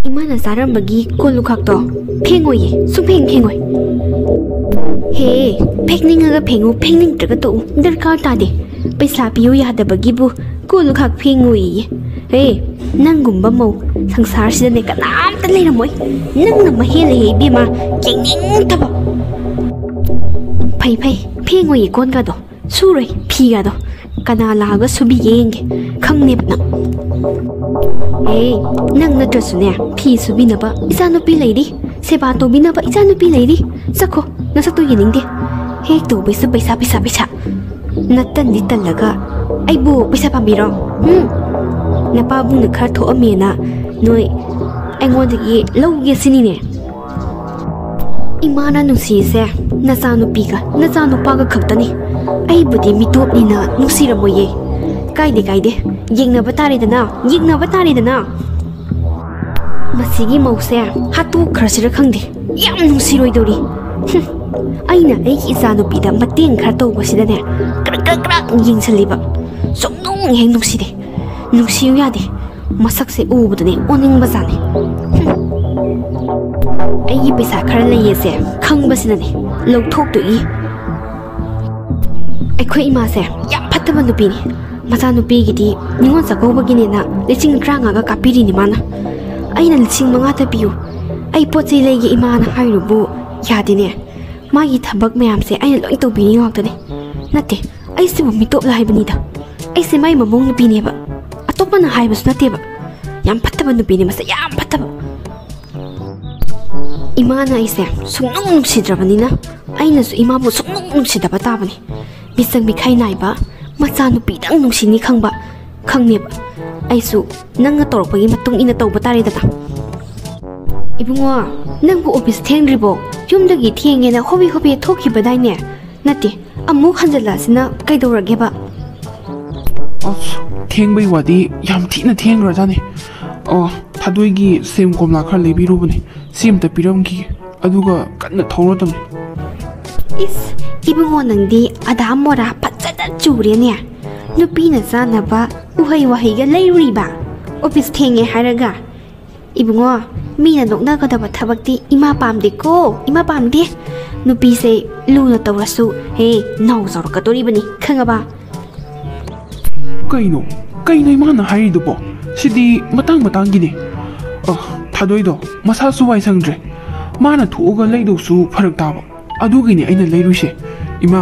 Imana zarambagi kolukakto phengoye supheng phengoi he phekninga phengu phengning traga to darkar tade paisa piyu yadabagi bu kolukak phengoi he nangumba mau sangsar sida ne kanam ta leiramoi nangna mahele he bima kingning taba phai phengoi kon ga do suroi phi ga do kana laga subi yenge khangne bna nang na drasune phi subi na ba isanu pi leidi seba to bina ba isanu pi leidi sakho na sa to yening de hek to be sa paisa natan ni talaga ai bu paisa pambiro na pa bu na khar tho amena noi angon de loge sini ne imana nusi se na sa nu pi ga na sa nu pa ga khaktani ai budi mitop ni na nusi ra moye kaide yingna batari dana masigi mause hatu khrasira khangde yam nusiroi dori aina ai isanu pida mateng khar to basida ne krak yingsaliba somnung heng nuside nusiyu yade masak se ubudane oning bazane ai pesa khar leye se khang basina ne lokthok to I ai khoi ima se yam phattaba nupi ni macha nupi gidi ningon sakobagi ne na leching kranga ga kapiri ni mana aina leching manga ta piu ai pochi lege imana hairubu yadine magi thabak mayam se aina loi to bini ngak tane nate ai se mi top la haibani da ai se mai mamong nupi ne ba atopa na haibus nate ba yam phattaba nupi ne masa yam phattaba imana ai se sunung sidrabani na aina su imabu sunung sidaba ta bani bisang mi khai nai ba macha nupi dang nungsini khangba khangni ba aisu nanga torpagi matung ina tawba tare da ibungo nangbu office thengribo yumdagi thenge na hobi thoki badai ne nati amu hanjala sina kaidorage ba thengbai wadi yam thina thengra jane thadoigi sem komla khar lebirubani sim ta piramki aduga kanna thauradam is ibungo nangdi adamora pachada chure ne nupi na sana ba uhai wahai ga leiri ba office thenge haraga ibungo mina nokna ka da thabakti ima pamde ko ima pamde nupi se luna tawrasu he nau zor ka tori bani khanga ba kaino imana hari dubo sidi matang gine thadoido masa su wai sangdre mana thuga leido su pharak taba adugini aina leiruise ima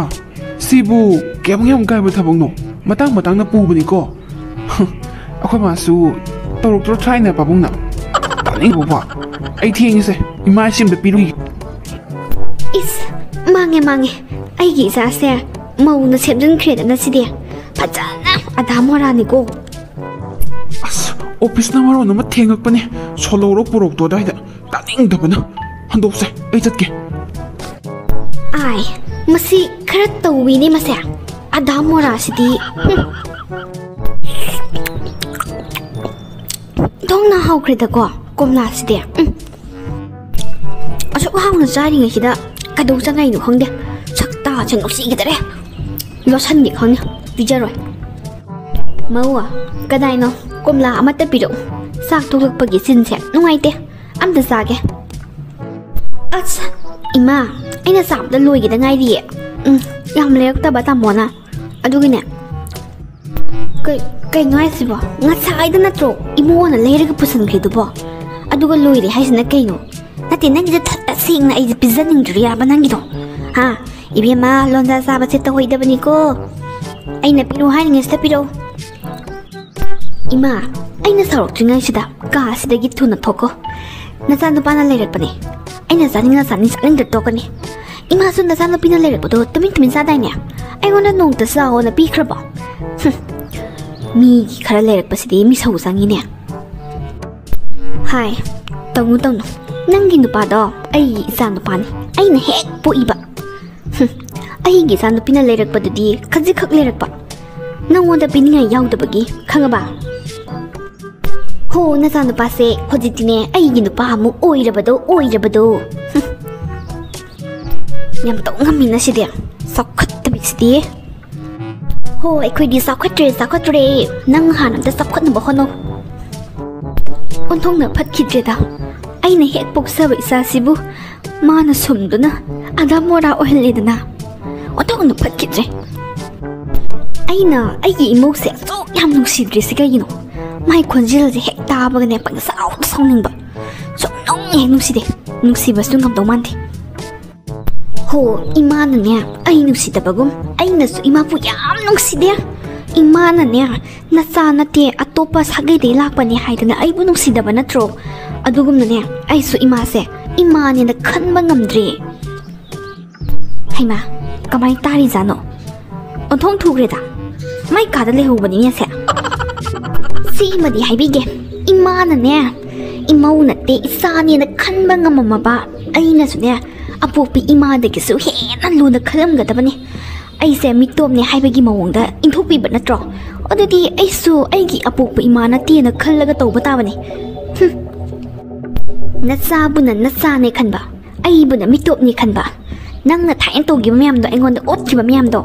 sibu kyam kai ba thabang no matang na pubani ko akhoi masu torok try na babung na tani bo ai thieng se ima sim da piru is mange ai gi sa se mau na semjun khred na side phajana adamora ni ko as office na maro na ma thengak pani solo ro purok to dai da taning da bana handop se ai chat ke ai masi khara tawi ni mase adamora sidi dong na hau kreda ko komna sidi aso hau na jari ngai sida kadu changai no khangde sakta chang osi gidare lo san ni khang pijaroi mawa kadai no komla amata piro sak tulak pagi sin se nungai te amda sage ach ima ina sam da loi gida ngai ri yam lek ta ba ta mona adugine kai ngai sibo nga sai da natro imona leirga pusan khidu bo aduga loire haisna kaino nati nang da thata sing na ai pizaning driya banangi do ha ibema londa sa ba se ta hoida bani ko aina piru hain ngesta piro ima aina sarok tringai sida ka sida gi thuna thoko na sa nu pana leirat pani aina zaninga sanin sanin da tokani ima sun na sa nu pina leirat bodo tumin sa dai ne ai gona nong ta sa ho na pi khraba mi khara leirat pasidi mi sau sangi ne hai tong nangi nu pa do ai sa nu pani aina hek po iba ai gi sa nu pina leirat padudi khaji khak leirat pa nangwonda pininga yaudabagi khangaba ho na sa nu pa se hojitine ai gi nu pa mu oirabado yam to ngami na sidi sakhat tabi sidi ho ai khoi di sakhat tre nang hanam da sakhat nu ba hono ꯑꯣꯟꯊꯣꯛꯅ ꯐꯠꯈꯤꯗ꯭ꯔꯦꯗ ꯑꯩꯅ ꯍꯦꯛ ꯄꯣꯛꯆꯕ ꯏꯆꯥꯁꯤꯕꯨ ꯃꯥꯅ ꯁꯨꯝꯗꯨꯅ ꯑꯙꯥ ꯃꯣꯔꯥ ꯑꯣꯏꯍꯜꯂꯦꯗꯅ ꯑꯣꯟꯊꯣꯛꯅ ꯐꯠꯈꯤꯗ꯭ꯔꯦ ꯑꯩꯅ ꯑꯩꯒꯤ ꯏꯃꯧꯁꯦ ꯑꯁꯨꯛ ꯌꯥꯝ ꯅꯨꯡꯁꯤꯗ꯭ꯔꯤꯁꯤ ꯀꯩꯒꯤꯅꯣ ꯃꯥꯏ ꯈꯣꯟꯖꯦꯜꯁꯦ ꯍꯦꯛ ꯇꯥꯕꯒꯅꯦ ꯄꯪꯁꯥꯎꯗ ꯁꯥꯎꯅꯤꯡꯕ ꯁꯨꯡꯅꯨꯡ ꯍꯦꯛ ꯅꯨꯡꯁꯤꯗꯦ ꯅꯨꯡꯁꯤꯕꯁꯨ ꯉꯝꯗꯧ ꯃꯥꯟꯗꯦ ꯍꯣ ꯏꯃꯥꯅꯅꯦ ꯑꯩ ꯅꯨꯡꯁꯤꯗꯕꯒꯨꯝ ꯑꯩꯅꯁꯨ ꯏꯃꯥꯕꯨ ꯌꯥꯝ ꯅꯨꯡꯁꯤꯗꯦ 이마는요 나짜나띠 아또빠 사게데 락바니 하이드나 아이부 농시다바 나트로 아두금나네 아이수 이마세 이마니나 큰방 감드리 하이마 까마이 따리자노 온통 투그레다 마이 가달레 호버니냐세 시마디 하이비게 이마는네 이마우나띠 이사니나 큰방 감마바 아이나수네 아뽀삐 이마데게수 헤나 루나 칼람가다바니 ꯑꯩꯁꯦ ꯃꯤꯇꯣꯞꯅꯦ ꯍꯥꯏꯕꯒꯤ ꯃꯑꯣꯡꯗ ꯏꯟꯊꯣꯛꯄꯤꯕ ꯅꯠꯇ꯭ꯔꯣ ꯑꯗꯨꯗꯤ ꯑꯩꯁꯨ ꯑꯩꯒꯤ ꯑꯄꯣꯛꯄ ꯏꯃꯥ ꯅꯠꯇꯦꯅ ꯈꯜꯂꯒ ꯇꯧꯕ ꯇꯥꯕꯅꯤ ꯅꯆꯥꯕꯨꯅ ꯅꯆꯥꯅꯦ ꯈꯟꯕ ꯑꯩꯕꯨꯅ ꯃꯤꯇꯣꯞꯅꯤ ꯈꯟꯕ ꯅꯪꯅ ꯊꯥꯏꯅ ꯇꯧꯈꯤꯕ ꯃꯌꯥꯝꯗꯣ ꯑꯩꯉꯣꯟꯗ ꯑꯣꯠꯈꯤꯕ ꯃꯌꯥꯝꯗꯣ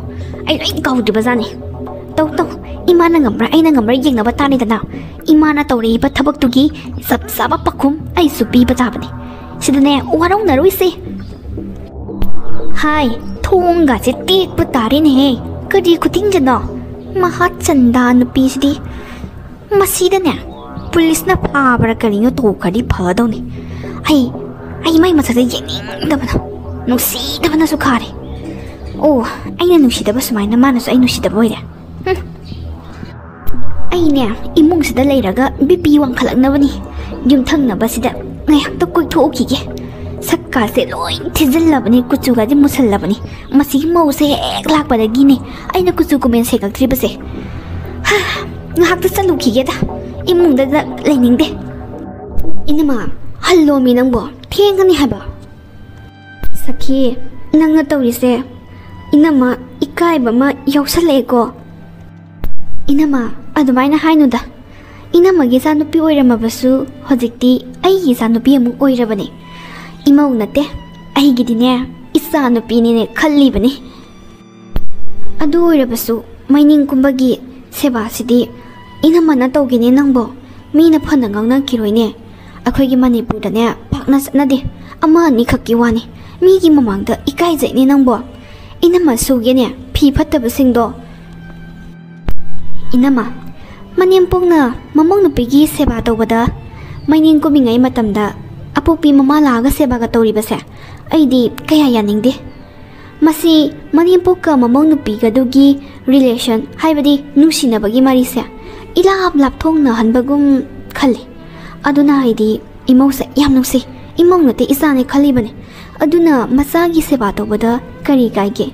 ꯑꯩ ꯂꯣꯏ ꯀꯥꯎꯗ꯭ꯔꯤꯕꯖꯥꯠꯅꯤ ꯇꯧ ꯏꯃꯥꯅ ꯉꯝꯕ꯭ꯔꯥ ꯑꯩꯅ ꯉꯝꯕ꯭ꯔꯥ ꯌꯦꯡꯅꯕ ꯇꯥꯔꯦꯗꯅ ꯏꯃꯥꯅ ꯇꯧꯔꯛꯏꯕ ꯊꯕꯛꯇꯨꯒꯤ ꯆꯞ ꯆꯥꯕ ꯄꯥꯈꯨꯝ ꯑꯩꯁꯨ ꯄꯤꯕ ꯇꯥꯕꯅꯤ ꯁꯤꯗꯅꯦ ꯋꯥꯔꯧꯅꯔꯣꯏꯁꯦ ꯍꯥꯏ ꯊꯣꯡꯒꯥꯁꯦ ꯇꯦꯛꯄ ꯇꯥꯔꯦꯅꯦꯍꯦ ꯀꯔꯤ ꯈꯨꯊꯤꯡꯖꯅꯣ ꯃꯍꯥ ꯆꯟꯗꯥ ꯅꯨꯄꯤꯁꯤꯗꯤ ꯃꯁꯤꯗꯅꯦ ꯄꯨꯂꯤꯁꯅ ꯐꯥꯕ꯭ꯔꯥ ꯀꯔꯤꯅꯣ ꯇꯧꯈ꯭ꯔꯗꯤ ꯐꯗꯧꯅꯤ ꯑꯩ ꯃꯥꯏ ꯃꯁꯛꯁꯦ ꯌꯦꯡꯅꯤꯡꯗꯕꯅ ꯅꯨꯡꯁꯤꯗꯕꯅꯁꯨ ꯈꯥꯔꯦ ꯑꯣ ꯑꯩꯅ ꯅꯨꯡꯁꯤꯗꯕ ꯁꯨꯃꯥꯏꯅ ꯃꯥꯅꯁꯨ ꯑꯩ ꯅꯨꯡꯁꯤꯗꯕ ꯑꯣꯏꯔꯦ ꯑꯩꯅꯦ ꯏꯃꯨꯡꯁꯤꯗ ꯂꯩꯔꯒ ꯕꯤꯄꯤ ꯋꯥꯡꯈꯠꯂꯛꯅꯕꯅꯤ ꯌꯨꯝꯊꯪꯅꯕꯁꯤꯗ ꯉꯥꯏꯍꯥꯛꯇ ꯀꯣꯏꯊꯣꯛꯈꯤꯒꯦ ꯁꯛꯀꯥꯁꯦ ꯂꯣꯏ ꯊꯤꯖꯤꯜꯂꯕꯅꯤ ꯀꯨꯆꯨꯒꯥꯁꯦ ꯃꯨꯁꯜꯂꯕꯅꯤ ꯃꯁꯤꯒꯤ ꯃꯧꯁꯦ ꯍꯦꯛ ꯂꯥꯛꯄꯗꯒꯤꯅꯦ ꯑꯩꯅ ꯀꯨꯆꯨ ꯀꯨꯃꯦꯟ ꯁꯦꯡꯉꯛꯇ꯭ꯔꯤꯕꯁꯦ ꯉꯥꯏꯍꯥꯛꯇ ꯆꯠꯂꯨꯈꯤꯒꯦꯗ ꯏꯃꯨꯡꯗ ꯂꯩꯅꯤꯡꯗꯦ 이놈아 할로미 ꯅꯪꯕꯣ ꯊꯦꯡꯒꯅꯤ ꯍꯥꯏꯕ ꯁꯈꯤ ꯅꯪꯅ ꯇꯧꯔꯤꯁꯦ 이놈아 이까ꯏꯕ ꯑꯃ ꯌꯥꯎꯁꯜꯂꯛꯑꯦꯀꯣ 이놈아 ꯑꯗꯨꯃꯥꯏꯅ ꯍꯥꯏꯅꯨꯗ 이놈아ꯒꯤ ꯏꯆꯥꯅꯨꯄꯤ ꯑꯣꯏꯔꯝꯃꯕꯁꯨ ꯍꯧꯖꯤꯛꯇꯤ ꯑꯩꯒꯤ ꯏꯆꯥꯅꯨꯄꯤ ꯑꯃꯨꯛ ꯑꯣꯏꯔꯕꯅꯤ 이마우 나때 아이기디네 이싸누피니네 칼리브니 아두 오이라바수 마이닝 kumba기 세바시디 이나마나 떠오기네 낭보 미나 펀나 강나기로이네 아코이기 마니푸르다네 박나 sat나데 아마 아니 각기 와니 미기 마망다 이까이제네 낭보 이나마 속에네 피 fattabasing도 이나마 마니엠폭나 마몽누피기 세바 떠오바다 마이닝 꾸밍아이 마tamda ꯑꯄꯣꯛꯄꯤ ꯃꯃꯥ ꯂꯥꯛꯑꯒ ꯁꯦꯕꯥꯒ ꯇꯧꯔꯤꯕꯁꯦ ꯑꯩꯗꯤ ꯀꯌꯥ ꯌꯥꯅꯤꯡꯗꯦ ꯃꯁꯤ ꯃꯅꯦꯝꯄꯣꯛꯀ ꯃꯃꯧ ꯅꯨꯄꯤꯒꯗꯨꯒꯤ ꯔꯤꯂꯦꯁꯟ ꯍꯥꯏꯕꯗꯤ ꯅꯨꯡꯁꯤꯅꯕꯒꯤ ꯃꯔꯤꯁꯦ ꯏꯂꯥꯞ ꯂꯥꯞꯊꯣꯛꯅꯍꯟꯕꯒꯨꯝ ꯈꯜꯂꯤ ꯑꯗꯨꯅ ꯑꯩꯗꯤ ꯏꯃꯧꯁꯦ ꯌꯥꯝ ꯅꯨꯡꯁꯤ ꯏꯃꯧ ꯅꯠꯇꯦ ꯏꯆꯥꯅꯦ ꯈꯜꯂꯤꯕꯅꯤ ꯑꯗꯨꯅ ꯃꯆꯥꯒꯤ ꯁꯦꯕꯥ ꯇꯧꯕꯗ ꯀꯔꯤ ꯀꯥꯏꯒꯦ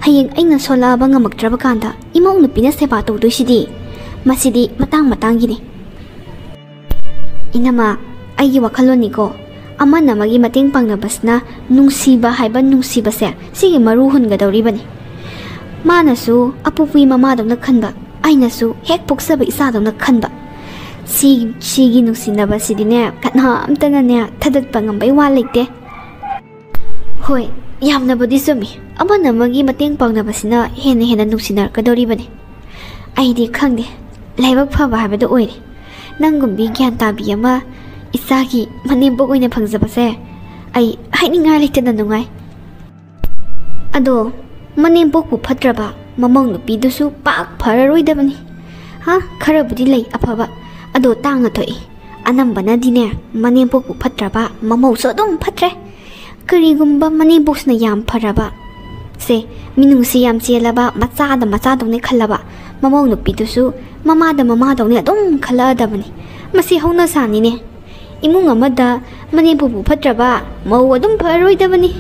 ꯍꯌꯦꯡ ꯑꯩꯅ ꯁꯣꯜꯂꯛꯑꯕ ꯉꯝꯃꯛꯇ꯭ꯔꯕ ꯀꯥꯟꯗ ꯏꯃꯧ ꯅꯨꯄꯤꯅ ꯁꯦꯕꯥ ꯇꯧꯗꯣꯏꯁꯤꯗꯤ ꯃꯁꯤꯗꯤ ꯃꯇꯥꯡꯒꯤꯅꯤ 이놈아 ꯑꯩꯒꯤ ꯋꯥꯈꯜꯂꯣꯟꯅꯤꯀꯣ ꯑꯃꯅ ꯑꯃꯒꯤ ꯃꯇꯦꯡ ꯄꯥꯡꯅꯕꯁꯤꯅ ꯅꯨꯡꯁꯤꯕ ꯍꯥꯏꯕ ꯅꯨꯡꯁꯤꯕꯁꯦ ꯁꯤꯒꯤ ꯃꯔꯨ ꯍꯨꯟꯒꯗꯧꯔꯤꯕꯅꯤ ꯃꯥꯅꯁꯨ ꯑꯄꯣꯛꯄꯤ ꯃꯃꯥꯗꯧꯅ ꯈꯟꯕ ꯑꯩꯅꯁꯨ ꯍꯦꯛ ꯄꯣꯛꯆꯕ ꯏꯆꯥꯗꯧꯅ ꯈꯟꯕ ꯁꯤꯒꯤ ꯅꯨꯡꯁꯤꯅꯕꯁꯤꯗꯤꯅꯦ ꯀꯅꯥꯝꯇꯅꯅꯦ ꯊꯥꯗꯠꯄ ꯉꯝꯕꯩ ꯋꯥ ꯂꯩꯇꯦ ꯍꯣꯏ ꯌꯥꯝꯅꯕꯨꯗꯤ ꯆꯨꯝꯃꯤ ꯑꯃꯅ ꯑꯃꯒꯤ ꯃꯇꯦꯡ ꯄꯥꯡꯅꯕꯁꯤꯅ ꯍꯦꯟꯅ ꯅꯨꯡꯁꯤꯅꯔꯛꯀꯗꯧꯔꯤꯕꯅꯤ ꯑꯩꯗꯤ ꯈꯪꯗꯦ ꯂꯥꯏꯕꯛ ꯐꯕ ꯍꯥꯏꯕꯗꯨ ꯑꯣꯏꯔꯦ ꯅꯪꯒꯨꯝꯕꯤ ꯒ꯭ꯌꯥꯟ ꯇꯥꯕꯤ ꯑꯃ ꯏꯆꯥꯒꯤ ꯃꯅꯦꯝꯄꯣꯛ ꯑꯣꯏꯅ ꯐꯪꯖꯕꯁꯦ ꯑꯩ ꯍꯥꯏꯅꯤꯡꯉꯥꯏ ꯂꯩꯇꯅ ꯅꯨꯡꯉꯥꯏ ꯑꯗꯣ ꯃꯅꯦꯝꯄꯣꯛꯄꯨ ꯐꯠꯇ꯭ꯔꯕ ꯃꯃꯧ ꯅꯨꯄꯤꯗꯨꯁꯨ ꯄꯥꯛ ꯐꯔꯔꯣꯏꯗꯕꯅꯤ ꯈꯔꯕꯨꯗꯤ ꯂꯩ ꯑꯐꯕ ꯑꯗꯣ ꯇꯥꯡꯅ ꯊꯣꯛꯏ ꯑꯅꯝꯕꯅꯗꯤꯅꯦ ꯃꯅꯦꯝꯄꯣꯛꯄꯨ ꯐꯠꯇ꯭ꯔꯕ ꯃꯃꯧꯁꯨ ꯑꯗꯨꯝ ꯐꯠꯇ꯭ꯔꯦ ꯀꯔꯤꯒꯨꯝꯕ ꯃꯅꯦꯝꯄꯣꯛꯁꯤꯅ ꯌꯥꯝ ꯐꯔꯕ ꯁꯦ ꯃꯤꯅꯨꯡꯁꯤ ꯌꯥꯝ ꯆꯦꯜꯂꯕ ꯃꯆꯥꯗꯧꯅ ꯈꯜꯂꯕ ꯃꯃꯧ ꯅꯨꯄꯤꯗꯨꯁꯨ ꯃꯃꯥꯗꯧꯅ ꯑꯗꯨꯝ ꯈꯜꯂꯛꯑꯗꯕꯅꯤ ꯃꯁꯤ ꯍꯧꯅꯁꯥꯅꯤꯅꯦ ꯏꯃꯨꯡ ꯑꯃꯗ ꯃꯅꯦꯝꯄꯣꯛꯄꯨ ꯐꯠꯇ꯭ꯔꯕ ꯃꯧ ꯑꯗꯨꯝ ꯐꯔꯣꯏꯗꯕꯅꯤ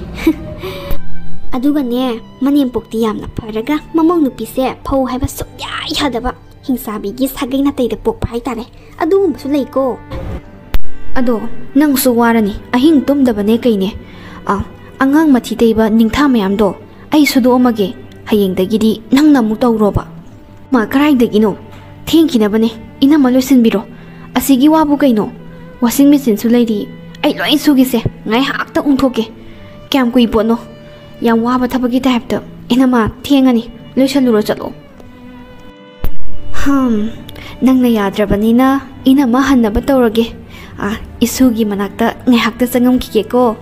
ꯑꯗꯨꯒꯅꯦ ꯃꯅꯦꯝꯄꯣꯛꯇꯤ ꯌꯥꯝꯅ ꯐꯔꯒ ꯃꯃꯧ ꯅꯨꯄꯤꯁꯦ ꯐꯧ ꯍꯥꯏꯕ ꯁꯨꯛꯌꯥ ꯌꯥꯗꯕ ꯍꯤꯡꯆꯥꯕꯤꯒꯤ ꯁꯥꯒꯩ ꯅꯥꯇꯩꯗ ꯄꯣꯛꯄ ꯍꯥꯏꯇꯥꯔꯦ ꯑꯗꯨꯒꯨꯝꯕꯁꯨ ꯂꯩꯀꯣ ꯑꯗꯣ ꯅꯪꯁꯨ ꯋꯥꯔꯅꯤ ꯑꯍꯤꯡ ꯇꯨꯝꯗꯕꯅꯦ ꯀꯩꯅꯦ ꯑꯉꯥꯡ ꯃꯊꯤ ꯇꯩꯕ ꯅꯤꯡꯊꯥ ꯃꯌꯥꯝꯗꯣ ꯑꯩ ꯁꯨꯗꯣꯛꯑꯝꯃꯒꯦ ꯍꯌꯦꯡꯗꯒꯤꯗꯤ ꯅꯪꯅ ꯑꯃꯨꯛ ꯇꯧꯔꯣꯕ ꯃꯥ ꯀꯔꯥꯏꯗꯒꯤꯅꯣ ꯊꯦꯡꯈꯤꯅꯕꯅꯦ ꯏꯅꯝꯃ ꯂꯣꯏꯁꯤꯟꯕꯤꯔꯣ ꯑꯁꯤꯒꯤ ꯋꯥꯕꯨ ꯀꯩꯅꯣ ꯋꯥꯁꯤꯡ ꯃꯦꯆꯤꯟꯁꯨ ꯂꯩꯔꯤ ꯑꯩ ꯂꯣꯏ ꯁꯨꯒꯤꯁꯦ ꯉꯥꯏꯍꯥꯛꯇ ꯎꯪꯊꯣꯛꯀꯦ ꯀꯌꯥꯝ ꯀꯨꯏ ꯄꯣꯠꯅꯣ ꯌꯥꯝ ꯋꯥꯕ ꯊꯕꯛꯀꯤ ꯇꯥꯏꯞꯇ ꯏꯅꯝꯃ ꯊꯦꯡꯉꯅꯤ ꯂꯣꯏꯁꯜꯂꯨꯔꯣ ꯆꯠꯂꯣ ꯅꯪꯅ ꯌꯥꯗ꯭ꯔꯕꯅꯤꯅ ꯏꯅꯝꯃ ꯍꯟꯅꯕ ꯇꯧꯔꯒꯦ isugi manakta ngehakta sangam kikeko.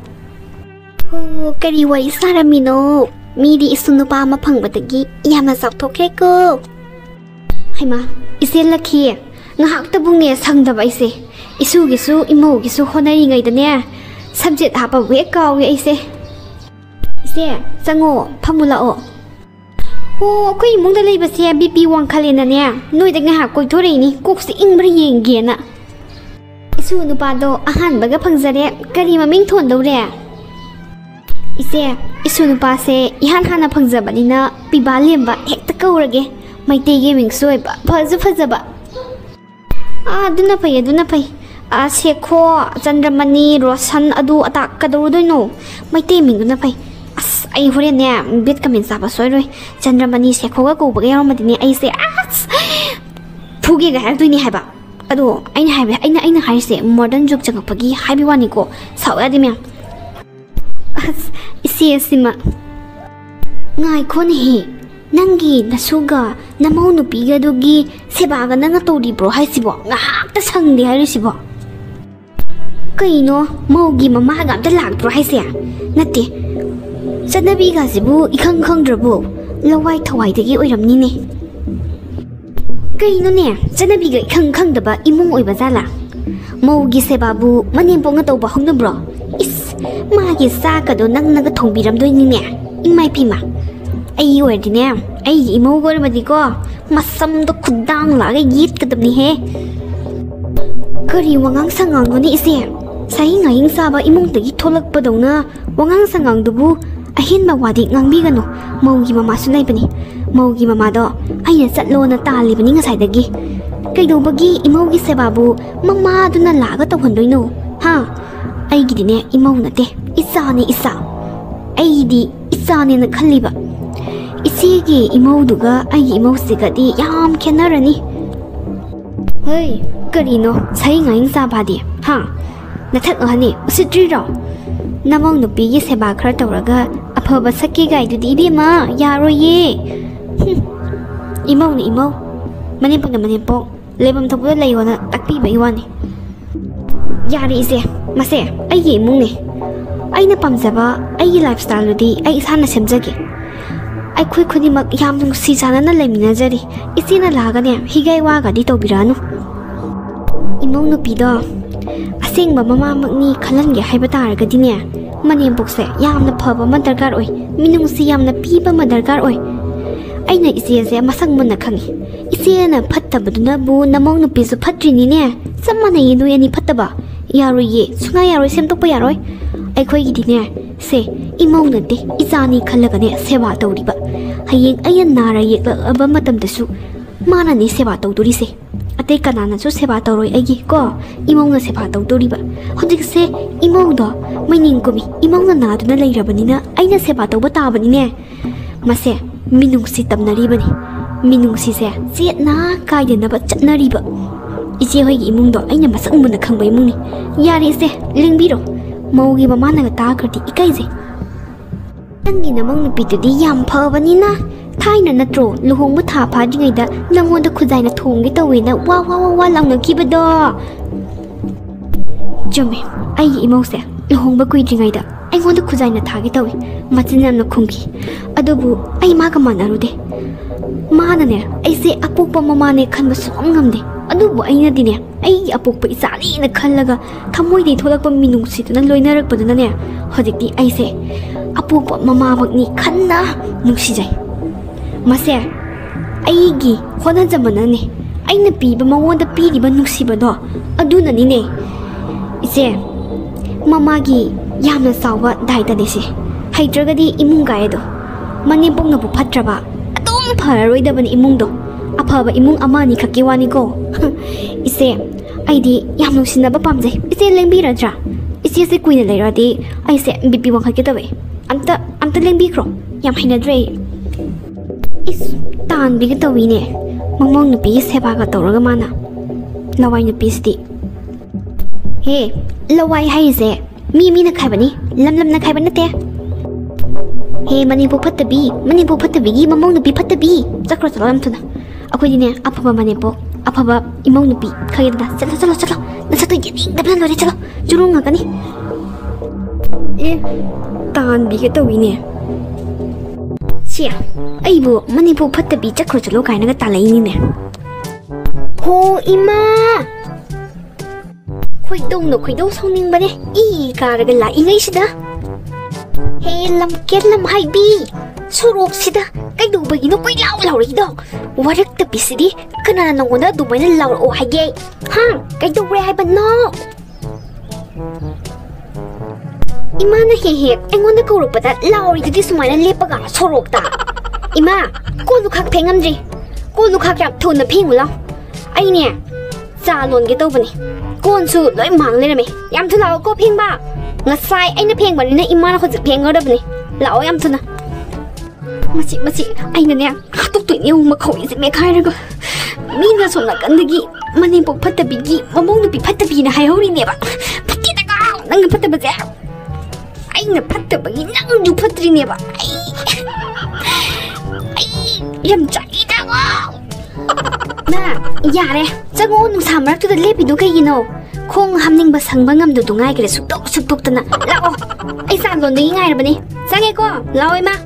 Oh, kari wari saramino. Midi isu nupa ama phangbatagi yamna sakthokre ko. Haima, ise lakhi. Ngahakta bunge sangdaba ise. Isugisu imaugisu honari ngaidane. Subject hapa we kawe ise. Ise, sango phamulao. Oh, koi imungda leibase BP wangkhalena ne. Noida ngahak koi thoreini koksi ingbra yenggena. Isu nupa do ahanbaga phangjare kari maming thondore. Ise, isu nupa se ihan hana phangjabanina piba lemba hekta kaurage. Meitei ge mingsoi ba phazu phajaba. Aduna pai. Sekho Chandramani Roshan adu atak kadrudoino. Meitei mingduna pai. Ai horen ne bit kamin saba soiroi. Chandramani Sekho ga ko baga yamadini ai se phuge ga haiduni haiba. Ado aina haise modern jog jagapagi haibi wani ko sawadi me. Isi sima ngai khon hi nangi nasuga namau nupiga dogi sebaga nanga tori bro haisibo ngahakta sangde haisibo kaino maugi mama ga amta lakbro haisia nate Fattabii ga sibu ikhang drabo lawai thawai dagi oiramni ne kaino ne Fattabii ga ikhang daba imung oiba jala maugi sebabu Manempok na tawba hongnabro is magi saka do nang naga thongbiram doini ne ingmai pima ai werdine ai imau gor madiko masam do khudang la ga yit kadabni he kari wangang sangang no ni ise sai ngai saba imung tagi tholak padongna wangang sangang dubu ahin ma wadi ngangbi gano maugi mama su naibani maugi mama do aina chatlo na tali bani ngasai dagi kaido bagi imaugi sebabu mama duna laga tawhandoino ha ai gidine imau nate isani isa ai di isani na khaliba isigi imau duga ai imau sigadi yam khenarani hey karino sai ngai sabadi ha nathak ahani usitri ro namau nupi gi seba khara tawraga aphaba sakki gai du di bi ma yaro ye imau ni imau Manempok na Manempok lebam thapula layona takpi bai wani yari ise mase ai gi mung ne aina pamjaba ai lifestyle di ai isana semjage ai khudi mak yam nung si jana na lemina jari isina lagane higai wa ga di tobiranu imau nupi do asengba mama makni khalange haiba taraga dine Manempok se yamna phaba ma darkar oi minung si yamna piba ma darkar oi aina ise se masang munna khangi isena phattabaduna bu namau nupi su phatrini ne samana yidu yani phattaba yaro ye sunga yaro semtokpa yaroi ai khoi gi dine se imau nate izani khallagane seba tawriba hayeng ayan nara yekla aba matam dasu mana ni seba tawduri se ate kanana su seba tawroi agi ko imau na seba tawduriba hodik se imau do maining kobi imau na naduna leirabanina aina seba tawba tabani ne mase minung si tamnaribani minung si se chetna kaidena ba chatnariba iche hoi gi imung do aina masak mun khangba imung ni yari se lingbiro maugi mama na ta khati ikai je nangi namang nupi tudi yam phabani na thaina natro luhong bu tha pha jingai da nangon da khujai na thongge tawe na wa langna kibado jome ai imau se luhong ba kui jingai da ai ngon da khujai na thage tawe machinam na khungki adubu ai ma ka manarude mana ne ai se apokpa mama ne khanba song ngamde adubu aina dine ai apokpa isani na khallaga thamoi de tholakpa minung siduna loinarak paduna ne hodikti ai se apokpa mama makni khanna nuksijai mase ai gi khona jamana ne aina piba mangonda piriba nuksibado aduna ni ne ise mama gi yamna sawa daita dese haitragadi imung gaedo Manempok na bu phatraba adum phararoidabani imung do aphaba imung amani khaki wani ko ise aidi yam nusinaba pamjai ise lengbiradra ise se kuina leiradi aise bipi wangkhake tawe amta lengbi kro yam hinadre is tan bi ga tawine mangmong nupi seba ga tawraga mana lawai nupi sti he lawai haise mi na khaibani lam na khaibani te he Manempok Fattabii gi mamong nupi Fattabii chakro chalam thuna akhoi dine aphaba Manempok afaba imau nupi khagirda chalo nasato yeding dabla lore chalo jurunga kani tan bi ke tawine sia aibu Manempok Fattabii chakro chalo kaina ga talaini ne ho ima khoidong songning bane I karaga la ingai sida he lam ket lam haibi sorok sida kai du bagi no koi lau ri do warak ta bisidi kana na ngona du mai na lau o hage ha kai du re hai ban no ima na he engona ko ru pada lau ri di sumai na lepaga sorok ta ima ko lu khak phengam ji ko lu khak yak thun na phing lo ai ne cha lon ge to bani kon su loi mang le na me yam thu lao ko phing ba ngasai ai na pheng bani na ima na ko ji pheng ga da bani lao yam thu na Masi, ai na niya, hatok to niya yung makawin si Meitei na ko. Mina so nagandagi, Manempok Fattabigi, Mamaou nupi Fattabii na hayaw rin niya ba? Pati na ka, nang Fattabigi. Ay na Fattabigi, nang yung Fattabii niya ba? Ay, yam chay na ko. Na, yare, sago nung samarak to the lepi do kay gino. Kung hamning ba sang bangam do dungay kaya suktok ta na. Lao, ay saan doon ngay na ba ni? Sangay ko, lao ma.